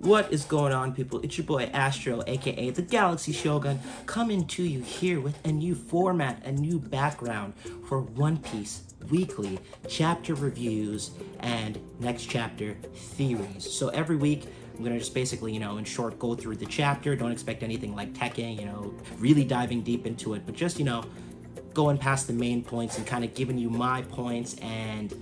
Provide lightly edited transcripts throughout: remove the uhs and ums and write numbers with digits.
What is going on, people? It's your boy Astro, aka the Galaxy Shogun, coming to you here with a new format, a new background for One Piece weekly chapter reviews and next chapter theories. So every week, I'm gonna just basically, in short, go through the chapter. Don't expect anything like teching, really diving deep into it, but just, going past the main points and kind of giving you my points and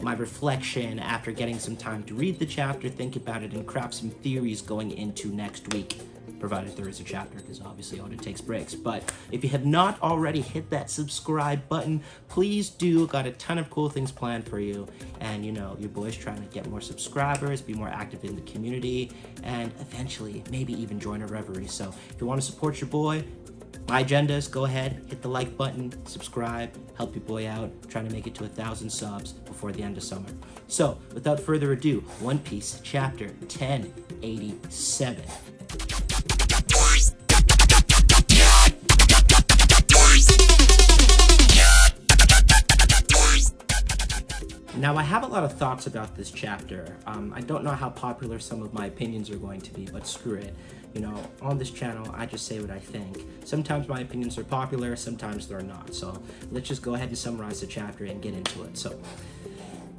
my reflection after getting some time to read the chapter, think about it, and craft some theories going into next week, provided there is a chapter, because obviously Oda takes breaks. But if you have not already hit that subscribe button, please do. Got a ton of cool things planned for you, and your boy's trying to get more subscribers, be more active in the community, and eventually maybe even join a reverie. So if you want to support your boy, my agenda is go ahead, hit the like button, subscribe, help your boy out, trying to make it to 1,000 subs before the end of summer. So, without further ado, One Piece chapter 1087. Now, I have a lot of thoughts about this chapter. I don't know how popular some of my opinions are going to be, but screw it. On this channel, I just say what I think. Sometimes my opinions are popular, sometimes they're not. So let's just go ahead and summarize the chapter and get into it. So,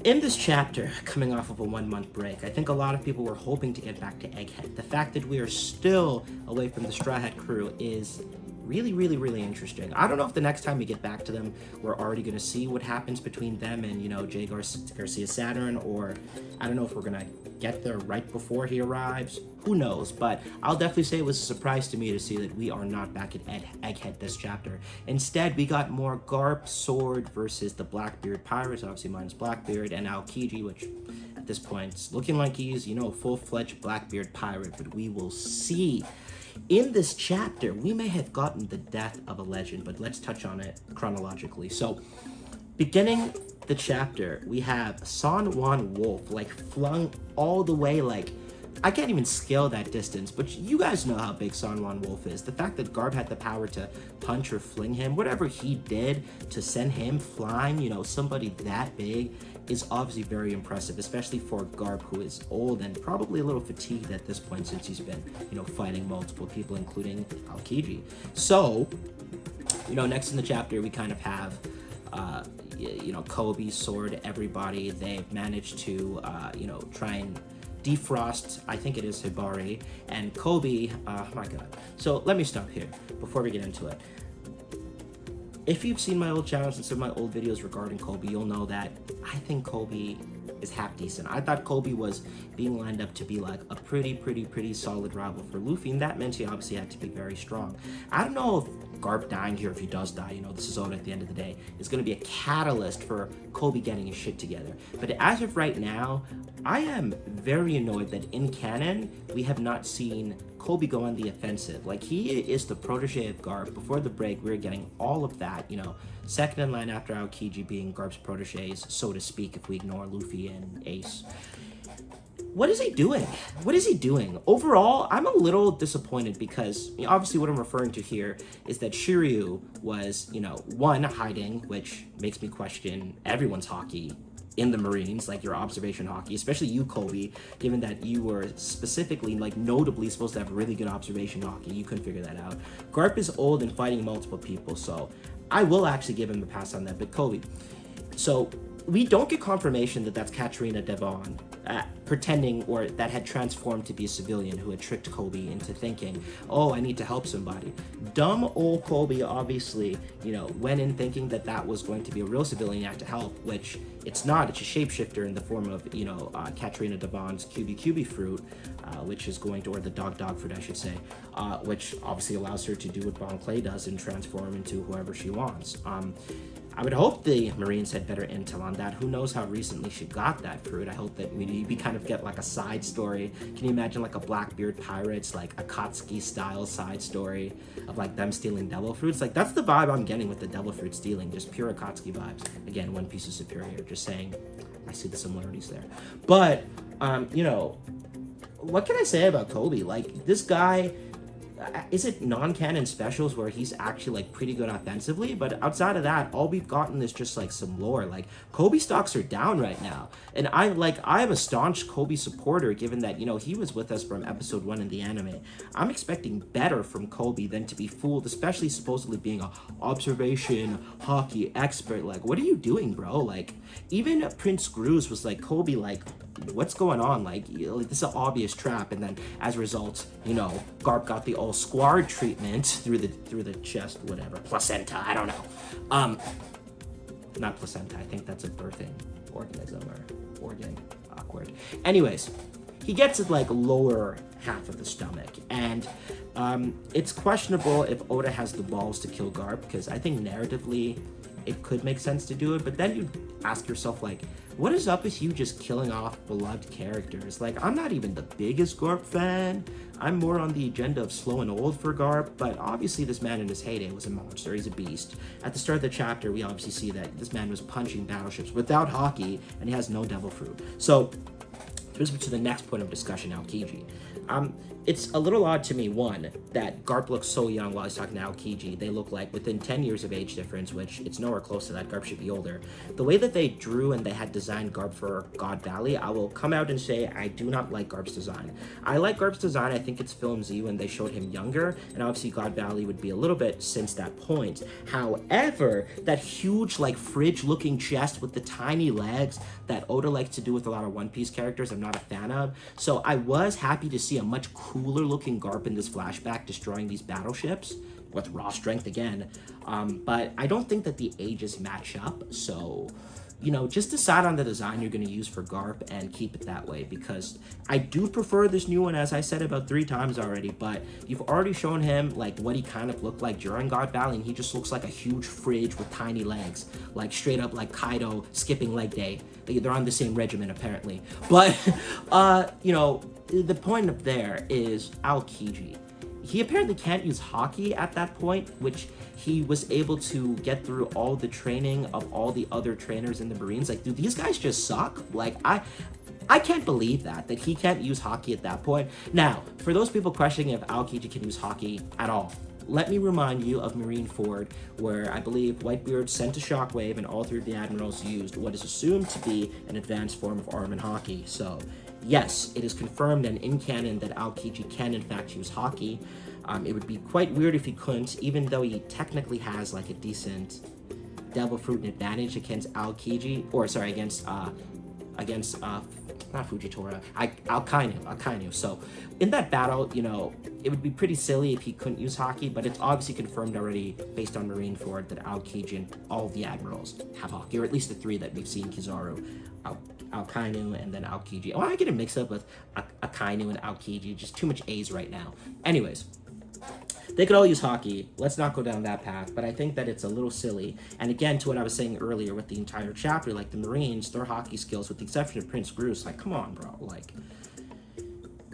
in this chapter, coming off of a 1-month break, I think a lot of people were hoping to get back to Egghead. The fact that we are still away from the Straw Hat crew is really interesting. I don't know if the next time we get back to them, we're already going to see what happens between them and, Jay Garcia Saturn, or I don't know if we're going to get there right before he arrives. Who knows? But I'll definitely say it was a surprise to me to see that we are not back at Egghead this chapter. Instead, we got more Garp, Sword versus the Blackbeard Pirates, obviously minus Blackbeard, and Aokiji, which at this point is looking like he's, a full-fledged Blackbeard pirate, but we will see. In this chapter, we may have gotten the death of a legend, but let's touch on it chronologically. So, beginning the chapter, we have Sanjuan Wolf, flung all the way, I can't even scale that distance, but you guys know how big Sanjuan Wolf is. The fact that Garp had the power to punch or fling him, whatever he did to send him flying, somebody that big, is obviously very impressive, especially for Garp, who is old and probably a little fatigued at this point since he's been, fighting multiple people, including Aokiji. So, next in the chapter, we kind of have, Koby, Sword, everybody. They've managed to, try and defrost, I think it is Hibari, and Koby, my god. So let me stop here before we get into it. If you've seen my old channels and some of my old videos regarding Koby, you'll know that I think Koby is half decent. I thought Koby was being lined up to be like a pretty solid rival for Luffy, and that meant he obviously had to be very strong. I don't know if Garp dying here, if he does die, this is Oda at the end of the day, is going to be a catalyst for Koby getting his shit together. But as of right now, I am very annoyed that in canon, we have not seen Koby go on the offensive. He is the protege of Garp. Before the break, we were getting all of that, second in line after Aokiji being Garp's proteges, so to speak, if we ignore Luffy and Ace. What is he doing? What is he doing? Overall, I'm a little disappointed because, obviously what I'm referring to here is that Shiryu was, one, hiding, which makes me question everyone's hockey in the Marines, your observation hockey, especially you, Koby, given that you were specifically, notably supposed to have really good observation hockey. You couldn't figure that out. Garp is old and fighting multiple people, so I will actually give him a pass on that. But Koby, so we don't get confirmation that that's Katarina Devon pretending, or that had transformed to be a civilian who had tricked Koby into thinking, oh, I need to help somebody. Dumb old Koby obviously, went in thinking that that was going to be a real civilian act to help, which it's not. It's a shapeshifter in the form of, Katarina Devon's QB fruit, which is going to, or the dog fruit, I should say, which obviously allows her to do what Bon Clay does and transform into whoever she wants. I would hope the Marines had better intel on that. Who knows how recently she got that fruit? I hope that we kind of get a side story. Can you imagine a Blackbeard Pirates, Akatsuki style side story of them stealing devil fruits? That's the vibe I'm getting with the devil fruit stealing, just pure Akatsuki vibes. Again, One Piece is superior, just saying, I see the similarities there. But, what can I say about Koby? This guy, is it non-canon specials where he's actually like pretty good offensively, but outside of that, all we've gotten is just like some lore. Like Kobe stocks are down right now, and I'm a staunch Kobe supporter, given that, you know, he was with us from episode 1 in the anime. I'm expecting better from Kobe than to be fooled, especially supposedly being a observation hockey expert. Like, what are you doing, bro? Like, even Prince Gruz was like, Kobe, like, what's going on? Like, this is an obvious trap. And then as a result, you know, Garp got the all squad treatment through the chest, whatever, placenta, I don't know. Not placenta, I think that's a birthing organism or organ. Awkward. Anyways, he gets it like lower half of the stomach, and it's questionable if Oda has the balls to kill Garp, because I think narratively it could make sense to do it, but then you ask yourself, like, what is up with you just killing off beloved characters? Like, I'm not even the biggest Garp fan. I'm more on the agenda of slow and old for Garp, but obviously this man in his heyday was a monster. He's a beast. At the start of the chapter, we obviously see that this man was punching battleships without hockey, and he has no devil fruit. So, brings me to the next point of discussion, Aokiji. It's a little odd to me, one, that Garp looks so young while he's talking to Aokiji. They look like within 10 years of age difference, which it's nowhere close to that. Garp should be older. The way that they drew and they had designed Garp for God Valley, I will come out and say I do not like Garp's design. I like Garp's design. I think it's filmsy when they showed him younger, and obviously God Valley would be a little bit since that point. However, that huge, like, fridge-looking chest with the tiny legs that Oda likes to do with a lot of One Piece characters, I'm not a fan of. So I was happy to see a much cooler looking Garp in this flashback destroying these battleships with raw strength again, but I don't think that the ages match up. So, you know, just decide on the design you're going to use for Garp and keep it that way, because I do prefer this new one, as I said about 3 times already, but you've already shown him like what he kind of looked like during God Valley, and he just looks like a huge fridge with tiny legs, like straight up like Kaido skipping leg day. They're on the same regimen apparently, but you know, the point up there is Aokiji. He apparently can't use hockey at that point, which he was able to get through all the training of all the other trainers in the Marines. Like, do these guys just suck? Like, I can't believe that he can't use hockey at that point. Now, for those people questioning if Aokiji can use hockey at all, let me remind you of Marineford, where I believe Whitebeard sent a shockwave and all 3 of the admirals used what is assumed to be an advanced form of arm and hockey. So, yes, it is confirmed and in canon that Aokiji can in fact use hockey. It would be quite weird if he couldn't, even though he technically has like a decent devil fruit advantage against Aokiji, or sorry, against not Fujitora, Akainu. So in that battle, you know, it would be pretty silly if he couldn't use hockey, but it's obviously confirmed already based on Marineford that Aokiji and all of the admirals have hockey, or at least the 3 that we've seen: Kizaru, Akainu, and then Aokiji. Oh, I get it mixed up with Akainu and Aokiji, just too much A's right now. Anyways, they could all use hockey. Let's not go down that path, but I think that it's a little silly. And again, to what I was saying earlier with the entire chapter, like the Marines, their hockey skills, with the exception of Prince Gruz, like, come on, bro. Like,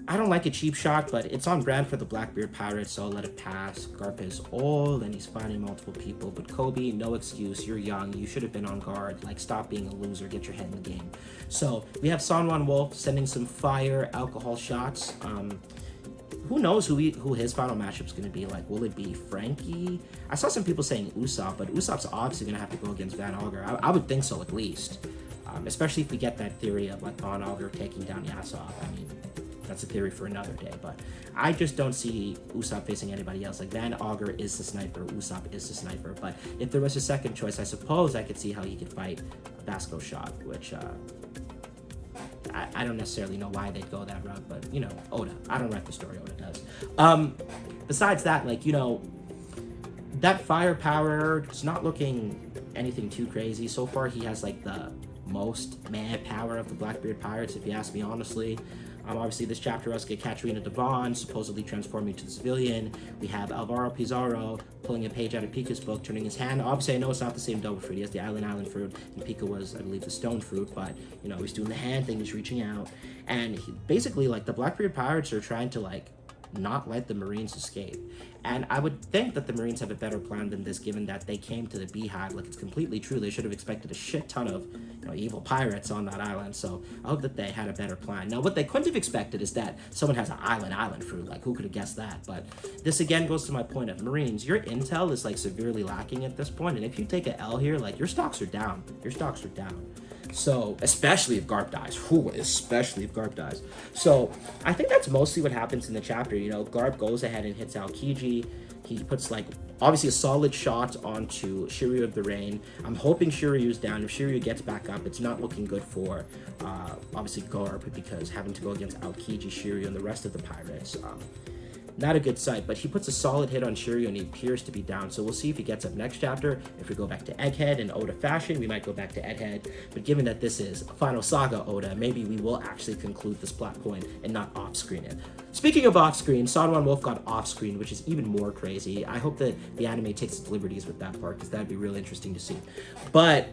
I don't like a cheap shot, but it's on brand for the Blackbeard Pirates, so I'll let it pass. Garp is old, and he's finding multiple people. But Koby, no excuse. You're young. You should have been on guard. Like, stop being a loser. Get your head in the game. So, we have Sanjuan Wolf sending some fire alcohol shots. Who knows who his final matchup's going to be? Like, will it be Frankie? I saw some people saying Usopp, but Usopp's obviously going to have to go against Van Augur. I would think so, at least. Especially if we get that theory of, like, Van Augur taking down Yasop. I mean, that's a theory for another day, but I just don't see Usopp facing anybody else. Like, Van Augur is the sniper, Usopp is the sniper, but if there was a second choice, I suppose I could see how he could fight Basco Shot, which, I don't necessarily know why they'd go that route, but, you know, Oda. I don't write the story, Oda does. Besides that, like, you know, that firepower is not looking anything too crazy. So far, he has, like, the most manpower of the Blackbeard Pirates, if you ask me honestly. Obviously, this chapter, us get Katarina Devon supposedly transforming to the civilian. We have Alvaro Pizarro pulling a page out of Pika's book, turning his hand. Obviously, I know it's not the same double fruit. He has the island fruit, and Pika was, I believe, the stone fruit. But, you know, he's doing the hand thing, he's reaching out. And basically, like, the Blackbeard Pirates are trying to, like, not let the Marines escape. And I would think that the Marines have a better plan than this, given that they came to the Beehive. Like, it's completely true. They should have expected a shit ton of, evil pirates on that island. So I hope that they had a better plan. Now, what they couldn't have expected is that someone has an island fruit. Like, who could have guessed that? But this again goes to my point of Marines. Your intel is like severely lacking at this point. And if you take an L here, like, your stocks are down. Your stocks are down. So, especially if Garp dies. Especially if Garp dies. So, I think that's mostly what happens in the chapter. Garp goes ahead and hits Aokiji. He puts, obviously a solid shot onto Shiryu of the Rain. I'm hoping Shiryu's down. If Shiryu gets back up, it's not looking good for, obviously, Garp, because having to go against Aokiji, Shiryu, and the rest of the pirates, not a good sight, but he puts a solid hit on Shiryu and he appears to be down. So we'll see if he gets up next chapter. If we go back to Egghead in Oda fashion, we might go back to Egghead. But given that this is Final Saga Oda, maybe we will actually conclude this plot point and not off-screen it. Speaking of off-screen, Sanjuan Wolf got off-screen, which is even more crazy. I hope that the anime takes its liberties with that part, because that'd be really interesting to see. But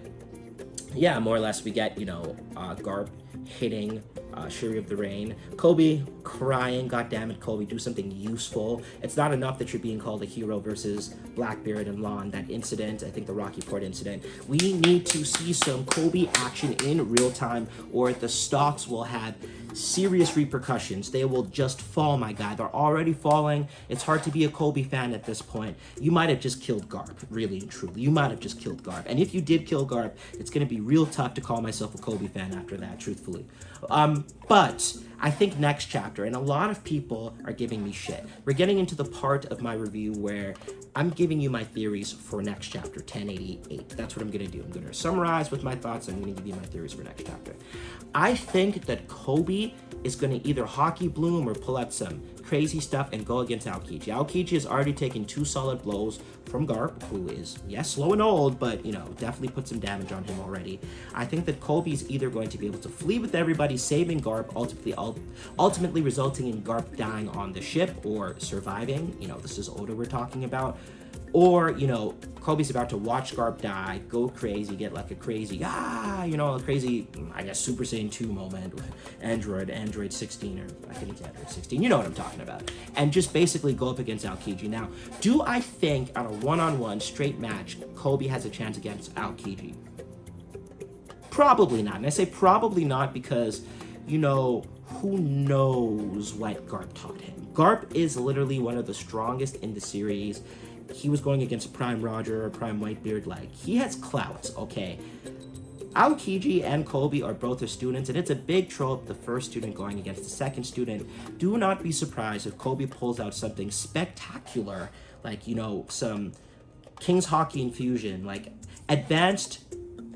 yeah, more or less we get, Garp hitting Shiryu of the Rain. Koby crying, God damn it, Koby, do something useful. It's not enough that you're being called a hero versus Blackbeard and Law, that incident, I think the Rocky Ford incident. We need to see some Koby action in real time, or the stocks will have serious repercussions. They will just fall, my guy. They're already falling. It's hard to be a Koby fan at this point. You might have just killed Garp, really and truly. You might have just killed Garp. And if you did kill Garp, it's going to be real tough to call myself a Koby fan after that, truthfully. But I think next chapter, and a lot of people are giving me shit. We're getting into the part of my review where I'm giving you my theories for next chapter, 1088. That's what I'm going to do. I'm going to summarize with my thoughts. I'm going to give you my theories for next chapter. I think that Koby is going to either hockey bloom or pull out some crazy stuff and go against Aokiji. Aokiji has already taken 2 solid blows from Garp, who is, yes, slow and old, but, definitely put some damage on him already. I think that Koby's either going to be able to flee with everybody, saving Garp, ultimately resulting in Garp dying on the ship or surviving. This is Oda we're talking about. Or, Koby's about to watch Garp die, go crazy, get like a crazy, a crazy, I guess, Super Saiyan 2 moment with Android 16, or I think it's Android 16, you know what I'm talking about, and just basically go up against Aokiji. Now, do I think on a one-on-one straight match, Koby has a chance against Aokiji? Probably not. And I say probably not because, who knows what Garp taught him? Garp is literally one of the strongest in the series. He was going against Prime Roger, Prime Whitebeard, he has clout, okay? Aokiji and Colby are both their students, and it's a big trope, the first student going against the second student. Do not be surprised if Colby pulls out something spectacular, some King's Hockey infusion, advanced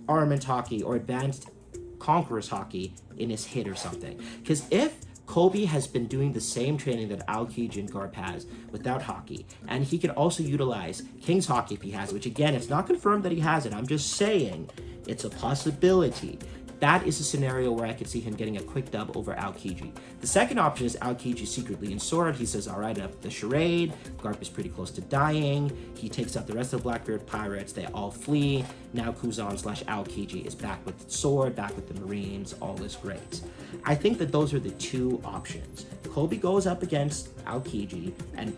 armament hockey or advanced Conqueror's hockey in his hit or something. Because if Koby has been doing the same training that Aokiji and Garp has without hockey, and he can also utilize King's Hockey if he has, which again, it's not confirmed that he has it, I'm just saying it's a possibility. That is a scenario where I could see him getting a quick dub over Aokiji. The second option is Aokiji secretly in Sword. He says, all right, up the charade. Garp is pretty close to dying. He takes out the rest of the Blackbeard pirates. They all flee. Now Kuzan/Aokiji is back with Sword, back with the Marines. All is great. I think that those are the 2 options. Koby goes up against Aokiji and,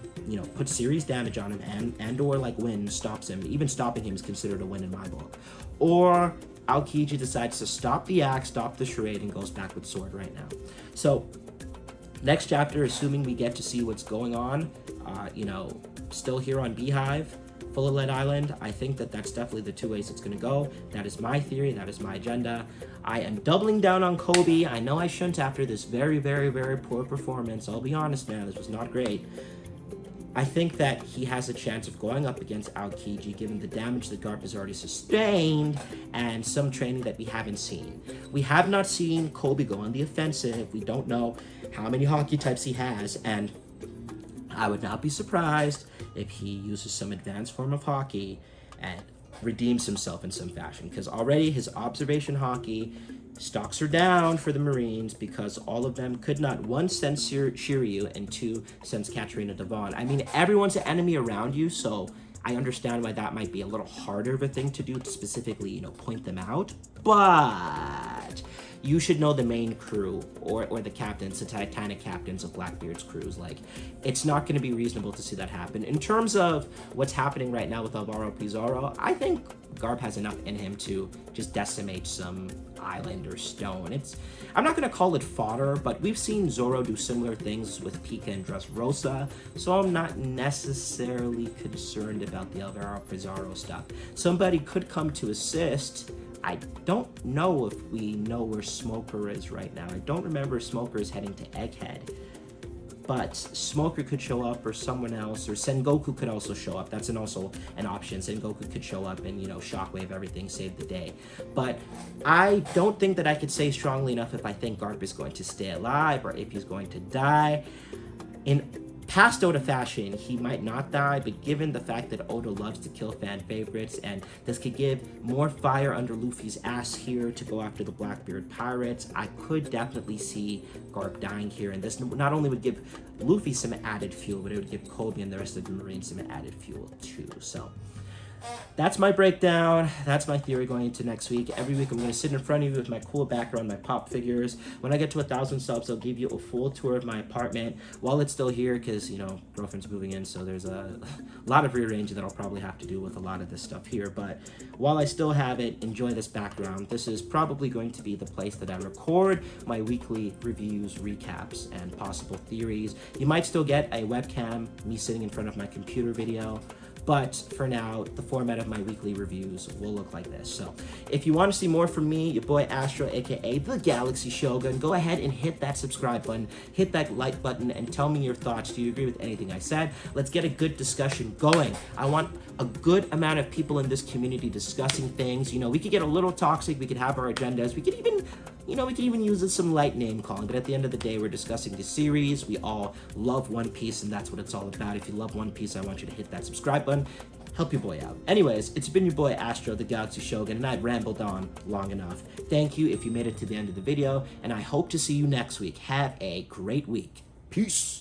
puts serious damage on him and or wins, stops him. Even stopping him is considered a win in my book. Or Aokiji decides to stop the axe, stop the charade, and goes back with Sword right now. So, next chapter, assuming we get to see what's going on, still here on Beehive, Full of Lead Island, I think that that's definitely the 2 ways it's going to go. That is my theory. That is my agenda. I am doubling down on Koby. I know I shouldn't after this very, very, very poor performance. I'll be honest, man. This was not great. I think that he has a chance of going up against Aokiji, given the damage that Garp has already sustained and some training that we haven't seen. We have not seen Koby go on the offensive. We don't know how many hockey types he has, and I would not be surprised if he uses some advanced form of hockey and redeems himself in some fashion, because already his observation hockey stocks are down for the Marines because all of them could not, 1, sense Shiryu, and 2, sense Katarina Devon. I mean, everyone's an enemy around you, so I understand why that might be a little harder of a thing to do to specifically, point them out. But you should know the main crew or the captains, the Titanic captains of Blackbeard's crews. Like, it's not going to be reasonable to see that happen. In terms of what's happening right now with Avalo Pizarro, I think Garp has enough in him to just decimate some island or stone. I'm not going to call it fodder, but we've seen Zoro do similar things with Pika and Dressrosa, so I'm not necessarily concerned about the Alvaro Pizarro stuff. Somebody could come to assist. I don't know if we know where Smoker is right now. I don't remember if Smoker is heading to Egghead. But Smoker could show up, or someone else, or Sengoku could also show up. That's also an option. Sengoku could show up and, shockwave everything, save the day. But I don't think that I could say strongly enough if I think Garp is going to stay alive or if he's going to die. In past Oda fashion, he might not die, but given the fact that Oda loves to kill fan favorites, and this could give more fire under Luffy's ass here to go after the Blackbeard pirates, I could definitely see Garp dying here, and this not only would give Luffy some added fuel, but it would give Koby and the rest of the Marines some added fuel too. So that's my breakdown. That's my theory going into next week. Every week I'm going to sit in front of you with my cool background, my pop figures. When I get to 1,000 subs, I'll give you a full tour of my apartment while it's still here because, girlfriend's moving in, so there's a lot of rearranging that I'll probably have to do with a lot of this stuff here. But while I still have it, enjoy this background. This is probably going to be the place that I record my weekly reviews, recaps, and possible theories. You might still get a webcam, me sitting in front of my computer video, but for now, the format of my weekly reviews will look like this. So if you want to see more from me, your boy Astro, aka the Galaxy Shogun, go ahead and hit that subscribe button, hit that like button, and tell me your thoughts. Do you agree with anything I said? Let's get a good discussion going. I want a good amount of people in this community discussing things. We could get a little toxic, we could have our agendas, we could even use some light name calling, but at the end of the day, we're discussing the series. We all love One Piece, and that's what it's all about. If you love One Piece, I want you to hit that subscribe button. Help your boy out. Anyways, it's been your boy Astro, the Galaxy Shogun, and I've rambled on long enough. Thank you if you made it to the end of the video, and I hope to see you next week. Have a great week. Peace.